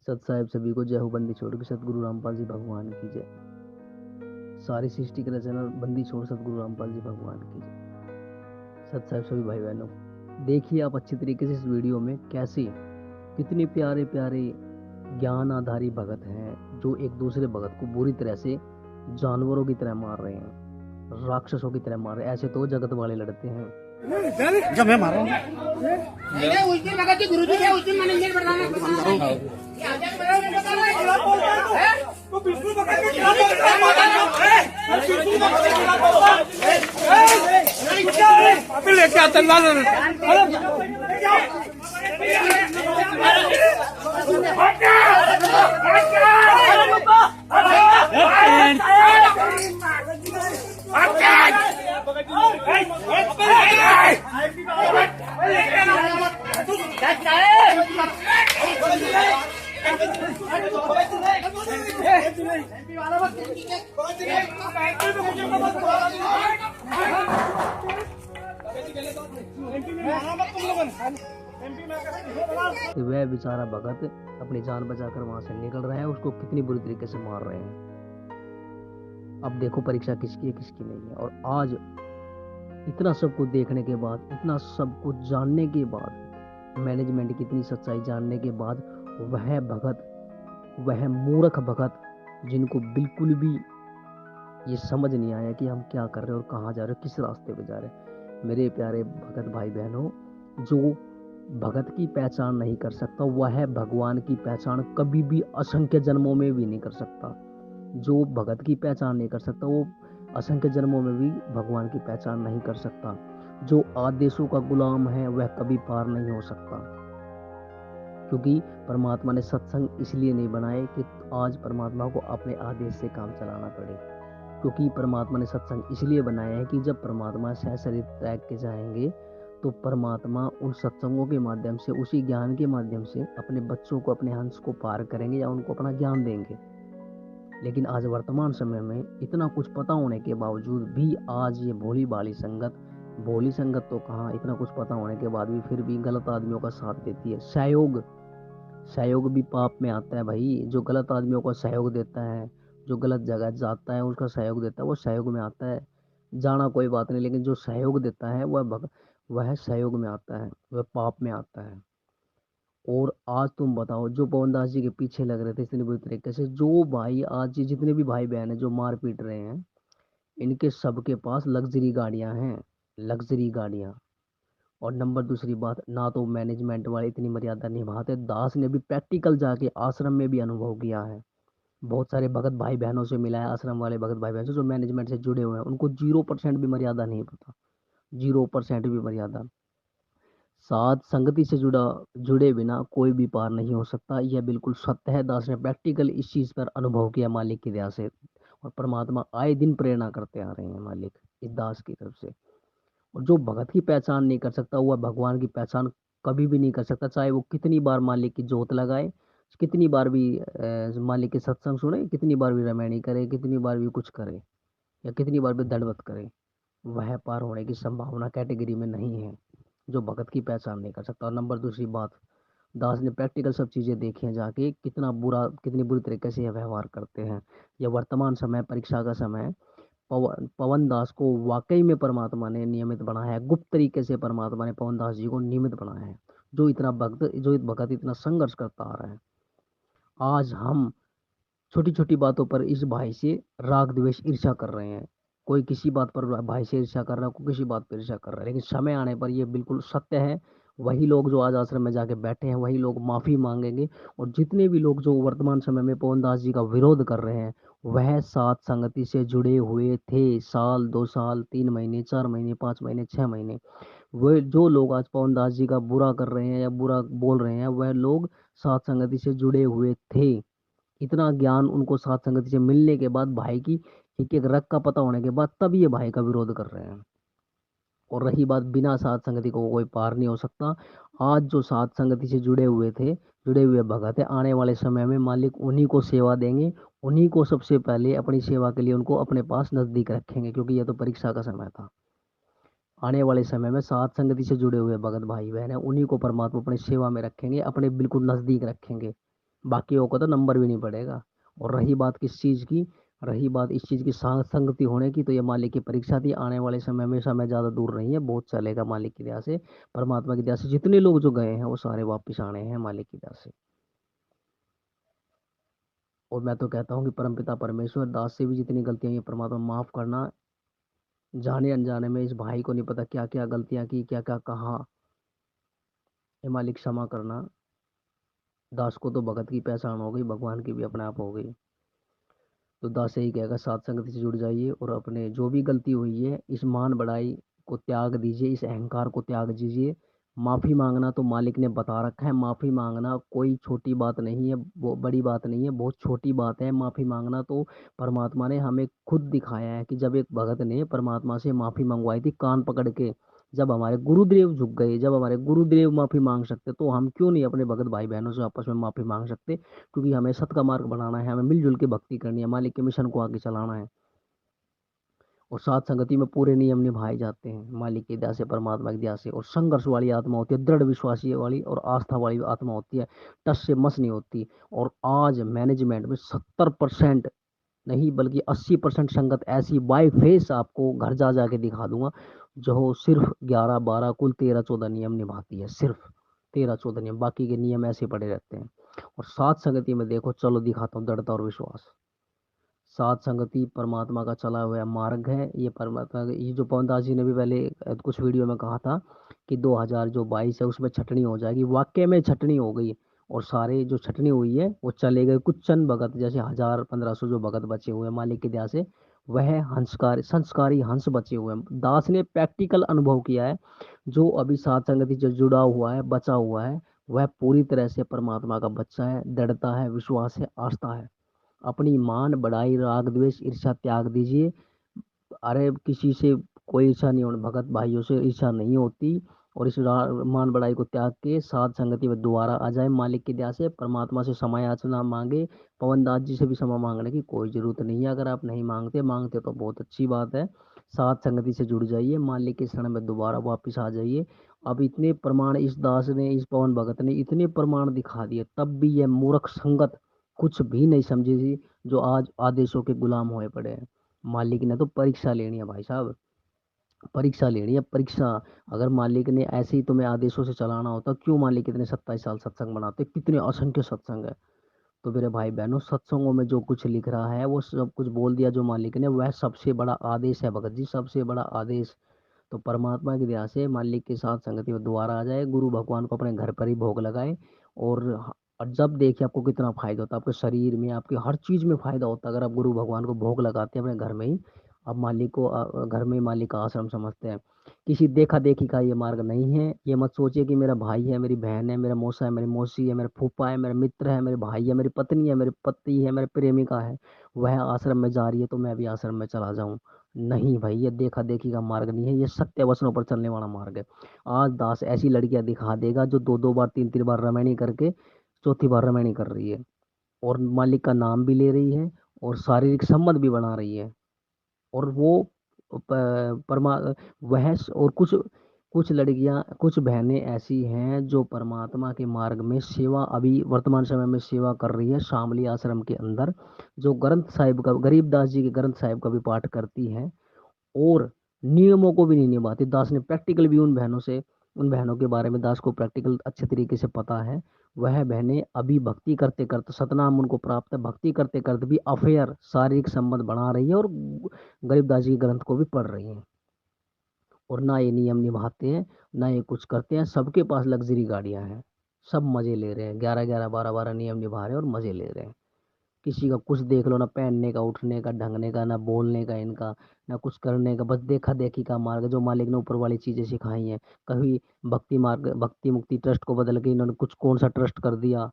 सत साहिब सभी को जय हो। बंदी छोड़ के सतगुरु रामपाल जी भगवान की जय। सारी सृष्टि के रचना बंदी छोड़ सतगुरु रामपाल जी भगवान की जय। सत साहिब सभी भाई बहनों, देखिए आप अच्छी तरीके से इस वीडियो में कैसे कितने प्यारे प्यारे ज्ञान आधारी भगत हैं जो एक दूसरे भगत को बुरी तरह से जानवरों की तरह मार रहे हैं, राक्षसों की तरह मार रहे हैं। ऐसे तो जगत वाले लड़ते हैं। जब मैं मार रहा हूँ उस दिन लगा कि गुरुजी थे, उस दिन मैनेजर बताना तो बिल्कुल लेके आता वह बेचारा भगत अपनी जान बचाकर वहां से निकल रहा है, उसको कितनी बुरी तरीके से मार रहे हैं। अब देखो परीक्षा किसकी है किसकी नहीं है। और आज इतना सब कुछ देखने के बाद, इतना सब कुछ जानने के बाद, मैनेजमेंट की इतनी सच्चाई जानने के बाद, वह भगत, वह मूर्ख भगत जिनको बिल्कुल भी ये समझ नहीं आया कि हम क्या कर रहे हैं और कहाँ जा रहे हैं, किस रास्ते पे जा रहे हैं। मेरे प्यारे भगत भाई बहनों, जो भगत की पहचान नहीं कर सकता वह भगवान की पहचान कभी भी असंख्य जन्मों में भी नहीं कर सकता। जो भगत की पहचान नहीं कर सकता वो असंख्य जन्मों में भी भगवान की पहचान नहीं कर सकता। जो आदेशों का गुलाम है वह कभी पार नहीं हो सकता, क्योंकि परमात्मा ने सत्संग इसलिए नहीं बनाए कि आज परमात्मा को अपने आदेश से काम चलाना पड़े। क्योंकि परमात्मा ने सत्संग इसलिए बनाया है कि जब परमात्मा सहशरीर त्याग के जाएंगे तो परमात्मा उन सत्संगों के माध्यम से, उसी ज्ञान के माध्यम से अपने बच्चों को, अपने हंस को पार करेंगे या उनको अपना ज्ञान देंगे। लेकिन आज वर्तमान समय में इतना कुछ पता होने के बावजूद भी आज ये भोली भाली संगत, भोली संगत तो कहाँ, इतना कुछ पता होने के बाद भी फिर भी गलत आदमियों का साथ देती है। सहयोग भी पाप में आता है भाई। जो गलत आदमियों को सहयोग देता है, जो गलत जगह जाता है उसका सहयोग देता है, वो सहयोग में आता है। जाना कोई बात नहीं, लेकिन जो सहयोग देता है वह सहयोग में आता है, वह पाप में आता है। और आज तुम बताओ, जो पवनदास जी के पीछे लग रहे थे इतनी बुरी तरीके से, जो भाई आज जितने भी भाई बहन हैं जो मार पीट रहे हैं, इनके सबके पास लग्जरी गाड़ियां हैं, लग्जरी गाड़ियां। और नंबर दूसरी बात, ना तो मैनेजमेंट वाले इतनी मर्यादा निभाते। दास ने भी प्रैक्टिकल जाके आश्रम में भी अनुभव किया है। बहुत सारे भगत भाई बहनों से मिला है, आश्रम वाले भगत भाई बहनों से जो मैनेजमेंट से जुड़े हुए हैं, उनको 0% भी मर्यादा नहीं पता, 0% भी मर्यादा। साथ संगति से जुड़े बिना कोई भी पार नहीं हो सकता, यह बिल्कुल सत्य है। दास ने प्रैक्टिकल इस चीज पर अनुभव किया मालिक की दया से। और परमात्मा आए दिन प्रेरणा करते आ रहे हैं मालिक इस दास की तरफ से। और जो भगत की पहचान नहीं कर सकता वह भगवान की पहचान कभी भी नहीं कर सकता, चाहे वो कितनी बार मालिक की जोत लगाए, कितनी बार भी मालिक के सत्संग सुने, कितनी बार भी रामायणी करे, कितनी बार भी कुछ करे, या कितनी बार भी दंडवत करे, वह पार होने की संभावना कैटेगरी में नहीं है जो भगत की पहचान नहीं कर सकता। और नंबर दूसरी बात, दास ने प्रैक्टिकल सब चीज़ें देखी हैं जाके, कितनी बुरी तरीके से यह व्यवहार करते हैं। यह वर्तमान समय, परीक्षा का समय, पवन दास को वाकई में परमात्मा ने नियमित बनाया है। गुप्त तरीके से परमात्मा ने पवन दास जी को नियमित बनाया है। जो भगत इतना संघर्ष करता आ रहा है। आज हम छोटी छोटी बातों पर इस भाई से राग द्वेष ईर्ष्या कर रहे हैं। कोई किसी बात पर भाई से ईर्ष्या कर रहा है, कोई किसी बात पर ईर्ष्या कर रहा है, लेकिन समय आने पर यह बिल्कुल सत्य है। वही लोग जो आज आश्रम में जाके बैठे हैं, वही लोग माफी मांगेंगे। और जितने भी लोग जो वर्तमान समय में पवन दास जी का विरोध कर रहे हैं, वह सात संगति से जुड़े हुए थे। साल, 2 साल, 3 महीने, 4 महीने, 5 महीने, 6 महीने, वह जो लोग आज पवन दास जी का बुरा कर रहे हैं या बुरा बोल रहे हैं, वह लोग सात संगति से जुड़े हुए थे। इतना ज्ञान उनको सात संगति से मिलने के बाद, भाई की एक एक रग का पता होने के बाद, तब ये भाई का विरोध कर रहे हैं। और रही बात, बिना सात संगति को कोई पार नहीं हो सकता। आज जो सात संगति से जुड़े हुए थे, जुड़े हुए भगत है, आने वाले समय में मालिक उन्हीं को सेवा देंगे, उन्हीं को सबसे पहले अपनी सेवा के लिए उनको अपने पास नजदीक रखेंगे, क्योंकि यह तो परीक्षा का समय था। आने वाले समय में सात संगति से जुड़े हुए भगत भाई बहन है, उन्हीं को परमात्मा अपनी सेवा में रखेंगे, अपने बिल्कुल नजदीक रखेंगे। बाकियों को तो नंबर भी नहीं पड़ेगा। और रही बात किस चीज़ की, रही बात इस चीज़ की संगति होने की, तो ये मालिक की परीक्षा थी। आने वाले समय में समय ज़्यादा दूर नहीं है, बहुत चलेगा मालिक की दया से, परमात्मा की दया से। जितने लोग जो गए हैं वो सारे वापस आने हैं मालिक की दया से। और मैं तो कहता हूँ कि परमपिता परमेश्वर दास से भी जितनी गलतियां ये परमात्मा माफ करना। जाने अनजाने में इस भाई को नहीं पता क्या क्या गलतियां की, क्या क्या कहा, ये मालिक क्षमा करना। दास को तो भगत की पहचान हो गई, भगवान की भी अपने आप हो गई। तो दास यही कहेगा, साथ संगति से जुड़ जाइए और अपने जो भी गलती हुई है इस मान बढ़ाई को त्याग दीजिए, इस अहंकार को त्याग दीजिए। माफ़ी मांगना तो मालिक ने बता रखा है, माफ़ी मांगना कोई छोटी बात नहीं है, वो बड़ी बात नहीं है, बहुत छोटी बात है माफ़ी मांगना तो। परमात्मा ने हमें खुद दिखाया है कि जब एक भगत ने परमात्मा से माफ़ी मंगवाई थी कान पकड़ के, जब हमारे गुरुदेव झुक गए, जब हमारे गुरुदेव माफ़ी मांग सकते, तो हम क्यों नहीं अपने भगत भाई बहनों से आपस में माफ़ी मांग सकते। क्योंकि हमें सत का मार्ग बनाना है, हमें मिलजुल के भक्ति करनी है, मालिक के मिशन को आगे चलाना है। और साथ संगति में पूरे नियम निभाए जाते हैं मालिक की दया से, परमात्मा की दया से। और संघर्ष वाली आत्मा होती है, दृढ़ विश्वासी वाली और आस्था वाली आत्मा होती है, टस से मस नहीं होती। और आज मैनेजमेंट में 70% नहीं बल्कि 80% संगत ऐसी बाई फेस आपको घर जा जाके दिखा दूंगा, जो सिर्फ 11 12 कुल 13 14 नियम निभाती है, सिर्फ 13 14 नियम, बाकी के नियम ऐसे पड़े रहते हैं। और साथ संगति में देखो, चलो दिखाता हूँ दृढ़ता और विश्वास। साथ संगति परमात्मा का चला हुआ मार्ग है, ये परमात्मा ये जो पवनदास जी ने भी पहले कुछ वीडियो में कहा था कि 2022 है उसमें छटनी हो जाएगी, वाकई में छटनी हो गई। और सारे जो छटनी हुई है वो चले गए कुछ चंद भगत, जैसे 1000 1500 जो भगत बचे हुए हैं मालिक की दया से, वह हंसकार संस्कारी हंस बचे हुए हैं। दास ने प्रैक्टिकल अनुभव किया है, जो अभी साथ संगति से जुड़ा हुआ है, बचा हुआ है, वह पूरी तरह से परमात्मा का बच्चा है, दृढ़ता है, विश्वास है, आस्था है। अपनी मान बढ़ाई राग द्वेष ईर्ष्या त्याग दीजिए। अरे किसी से कोई ईर्ष्या नहीं होनी, भगत भाइयों से ईर्ष्या नहीं होती। और इस मान बढ़ाई को त्याग के साध संगति में दोबारा आ जाए मालिक की दया से, परमात्मा से क्षमा याचना मांगे। पवन दास जी से भी क्षमा मांगने की कोई जरूरत नहीं है, अगर आप नहीं मांगते, मांगते तो बहुत अच्छी बात है। साध संगति से जुड़ जाइए, मालिक के शरण में दोबारा वापिस आ जाइए। अब इतने प्रमाण इस दास ने, इस पवन भगत ने इतने प्रमाण दिखा दिए, तब भी यह मूर्ख संगत कुछ भी नहीं समझी थी, जो आज आदेशों के गुलाम होए पड़े हैं। मालिक ने तो परीक्षा लेनी है भाई साहब, परीक्षा लेनी है, परीक्षा। अगर मालिक ने ऐसे ही तुम्हें आदेशों से चलाना होता, क्यों मालिक इतने 27 साल सत्संग बनाते, कितने असंख्य सत्संग है। तो मेरे भाई बहनों, सत्संगों में जो कुछ लिख रहा है वो सब कुछ बोल दिया जो मालिक ने, वह सबसे बड़ा आदेश है भगत जी, सबसे बड़ा आदेश। तो परमात्मा की दया से मालिक के साथ संगति में दोबारा आ जाए, गुरु भगवान को अपने घर पर ही भोग लगाए। और और जब देखिए आपको कितना फायदा होता है, आपके शरीर में, आपके हर चीज में फायदा होता है अगर आप गुरु भगवान को भोग लगाते हैं अपने घर में ही। आप मालिक को घर में ही मालिक का आश्रम समझते हैं। किसी देखा देखी का ये मार्ग नहीं है। ये मत सोचिए कि मेरा भाई है, मेरी बहन है, मेरा मौसा है, मेरी मौसी है, मेरा फूफा है, मेरा मित्र है, मेरे भाई है, मेरी पत्नी है, मेरे पति है, मेरे प्रेमिका है, वह आश्रम में जा रही है तो मैं भी आश्रम में चला जाऊं। नहीं भाई, ये देखा देखी का मार्ग नहीं है, ये सत्य वचनों पर चलने वाला मार्ग है। आज दास ऐसी लड़कियां दिखा देगा जो दो दो बार तीन तीन बार रमैनी करके चौथी बार रमैनी कर रही है, और मालिक का नाम भी ले रही है, और शारीरिक संबंध भी बना रही है। और वो परमा वह और कुछ कुछ लड़कियां, कुछ बहनें ऐसी हैं जो परमात्मा के मार्ग में सेवा, अभी वर्तमान समय में सेवा कर रही है शामली आश्रम के अंदर, जो ग्रंथ साहिब का, गरीबदास जी के ग्रंथ साहिब का भी पाठ करती हैं, और नियमों को भी नहीं निभाती। दास ने प्रैक्टिकल भी उन बहनों से, उन बहनों के बारे में दास को प्रैक्टिकल अच्छे तरीके से पता है। वह बहनें अभी भक्ति करते करते, सतनाम उनको प्राप्त है, भक्ति करते करते भी अफेयर शारीरिक संबंध बना रही है, और गरीबदास जी के ग्रंथ को भी पढ़ रही हैं। और ना ये नियम निभाते हैं, ना ये कुछ करते हैं। सबके पास लग्जरी गाड़ियां हैं, सब मजे ले रहे हैं, 11 11 12 12 नियम निभा रहे हैं और मजे ले रहे हैं। किसी का कुछ देख लो, ना पहनने का, उठने का, ढंगने का, ना बोलने का इनका, ना कुछ करने का, बस देखा देखी का मार्ग, जो मालिक ने ऊपर वाली चीजें सिखाई हैं। कभी भक्ति मार्ग, भक्ति मुक्ति ट्रस्ट को बदल के इन्होंने कुछ कौन सा ट्रस्ट कर दिया,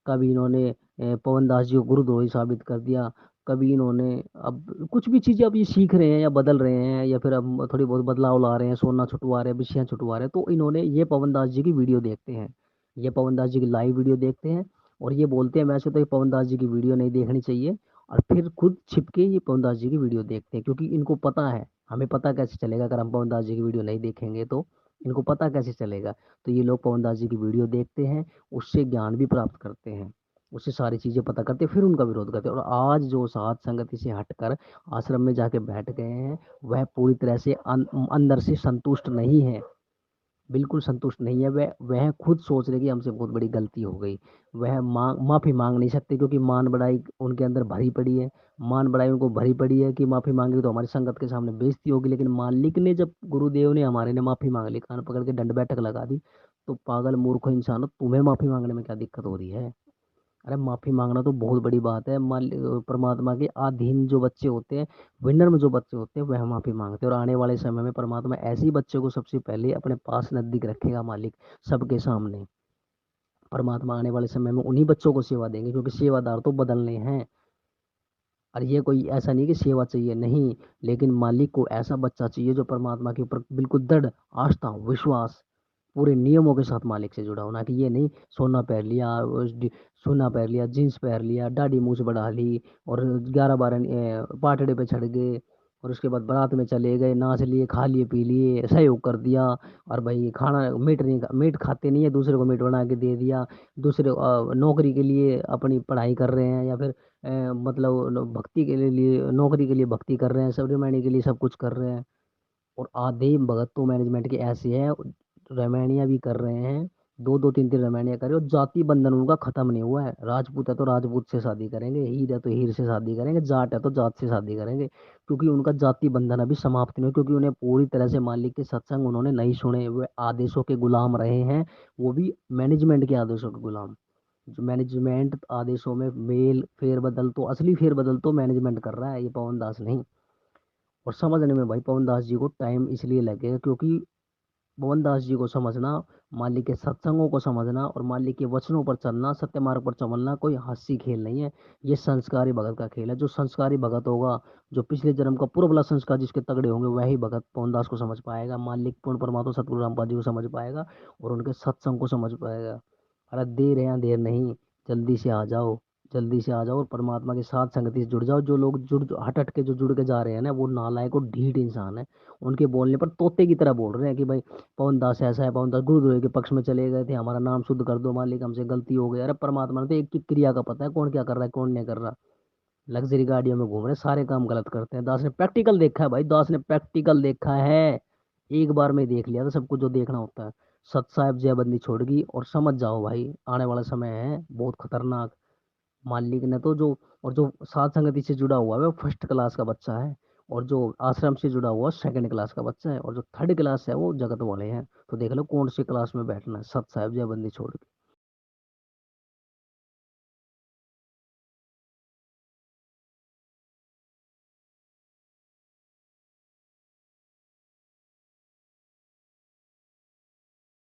कभी इन्होंने पवन दास जी को गुरुद्रोही साबित कर दिया, कभी इन्होंने, अब कुछ भी चीजें अब ये सीख रहे हैं या बदल रहे हैं, या फिर अब थोड़ी बहुत बदलाव ला रहे हैं, सोना छुटवा रहे हैं, विषयां छुटवा रहे हैं, तो इन्होंने ये पवन दास जी की वीडियो देखते हैं, ये पवन दास जी की लाइव वीडियो देखते हैं, और ये बोलते हैं वैसे तो ये पवन दास जी की वीडियो नहीं देखनी चाहिए, और फिर खुद छिप के ये पवन दास जी की वीडियो देखते हैं, क्योंकि इनको पता है। हमें पता कैसे चलेगा अगर हम पवन दास जी की वीडियो नहीं देखेंगे तो, इनको पता कैसे चलेगा। तो ये लोग पवन दास जी की वीडियो देखते हैं, उससे ज्ञान भी प्राप्त करते हैं। उससे सारी चीज़ें पता करते, फिर उनका विरोध करते। और आज जो साध संगति से हटकर आश्रम में जाके बैठ गए हैं, वह पूरी तरह से अंदर से संतुष्ट नहीं है, बिल्कुल संतुष्ट नहीं है। वह खुद सोच रहे कि हमसे बहुत बड़ी गलती हो गई। वह माफ़ी मांग नहीं सकते, क्योंकि मान बढ़ाई उनके अंदर भरी पड़ी है। मान बढ़ाई उनको भरी पड़ी है कि माफ़ी मांगी तो हमारी संगत के सामने बेइज्जती होगी। लेकिन मालिक ने जब गुरुदेव ने हमारे ने माफ़ी मांग ली, कान पकड़ के दंड बैठक लगा दी, तो पागल मूर्खो इंसानों, तुम्हें माफ़ी मांगने में क्या दिक्कत हो रही है? अरे माफी मांगना तो बहुत बड़ी बात है। परमात्मा के अधीन जो बच्चे होते हैं, विनर में जो बच्चे होते हैं, वह माफी मांगते हैं। और आने वाले समय में परमात्मा ऐसे ही बच्चे को सबसे पहले अपने पास नजदीक रखेगा मालिक, सबके सामने। परमात्मा आने वाले समय में उन्हीं बच्चों को सेवा देंगे, क्योंकि सेवादार तो बदलने हैं। और ये कोई ऐसा नहीं कि सेवा चाहिए, नहीं, लेकिन मालिक को ऐसा बच्चा चाहिए जो परमात्मा के ऊपर बिल्कुल दृढ़ आस्था विश्वास, पूरे नियमों के साथ मालिक से जुड़ा होना। कि ये नहीं सोना पहन लिया, सोना पहन लिया, जीन्स पहन लिया, दाढ़ी मूछ बढ़ा ली, और 11-12 पाटड़े पे चढ़ गए, और उसके बाद बारात में चले गए, नाच लिए, खा लिए, पी लिए, सहयोग कर दिया। और भाई खाना मीट नहीं, मीट खाते नहीं है, दूसरे को मीट बना के दे दिया। दूसरे नौकरी के लिए अपनी पढ़ाई कर रहे हैं, या फिर मतलब भक्ति के लिए, नौकरी के लिए भक्ति कर रहे हैं, सबरी के लिए सब कुछ कर रहे हैं। और आधे भगत तो मैनेजमेंट के ऐसे हैं, रामायणियां भी कर रहे हैं, दो दो तीन तीन रामायणियां कर रहे हैं, और जाति बंधन उनका खत्म नहीं हुआ है। राजपूत है तो राजपूत से शादी करेंगे, हीर है तो हीर से शादी करेंगे, जाट है तो जाट से शादी करेंगे, क्योंकि उनका जाति बंधन अभी समाप्त नहीं हुआ। क्योंकि उन्हें पूरी तरह से मालिक के सत्संग उन्होंने नहीं सुने, वे आदेशों के गुलाम रहे हैं, वो भी मैनेजमेंट के आदेशों के गुलाम। जो मैनेजमेंट आदेशों में मेल फेरबदल, तो असली फेरबदल तो मैनेजमेंट कर रहा है, ये पवन दास नहीं। और समझने में भाई पवन दास जी को टाइम इसलिए लगेगा, क्योंकि पवन दास जी को समझना, मालिक के सत्संगों को समझना और मालिक के वचनों पर चलना, सत्य मार्ग पर चलना कोई हास्य खेल नहीं है। ये संस्कारी भगत का खेल है। जो संस्कारी भगत होगा, जो पिछले जन्म का पूर्व वाला संस्कार जिसके तगड़े होंगे, वही भगत पवन दास को समझ पाएगा, मालिक पूर्ण परमात्मा सतगुरु रामपाल जी को समझ पाएगा, और उनके सत्संग को समझ पाएगा। अरे देर है या देर नहीं, जल्दी से आ जाओ, जल्दी से आ जाओ, और परमात्मा के साथ संगति से जुड़ जाओ। जो लोग हट हट के जो जुड़ के जा रहे हैं ना, वो नालायक और ढीठ इंसान है। उनके बोलने पर तोते की तरह बोल रहे हैं कि भाई पवन दास ऐसा है, पवन दास गुरुदेव के पक्ष में चले गए थे, हमारा नाम शुद्ध कर दो मालिक, हमसे गलती हो गई। अरे परमात्मा ने तो एक की क्रिया का पता है, कौन क्या कर रहा है कौन नहीं कर रहा। लग्जरी गाड़ियों में घूम रहे, सारे काम गलत करते हैं। दास ने प्रैक्टिकल देखा है भाई, दास ने प्रैक्टिकल देखा है। एक बार में देख लिया था सब कुछ जो देखना होता है। सत साहेब जयबंदी छोड़ गई, और समझ जाओ भाई आने वाला समय है बहुत खतरनाक। मालिक ने तो जो, और जो साध संगति से जुड़ा हुआ है वो फर्स्ट क्लास का बच्चा है, और जो आश्रम से जुड़ा हुआ सेकंड क्लास का बच्चा है, और जो थर्ड क्लास है वो जगत वाले हैं। तो देख लो कौन सी क्लास में बैठना है, सत साहेब जयबंदी छोड़ के।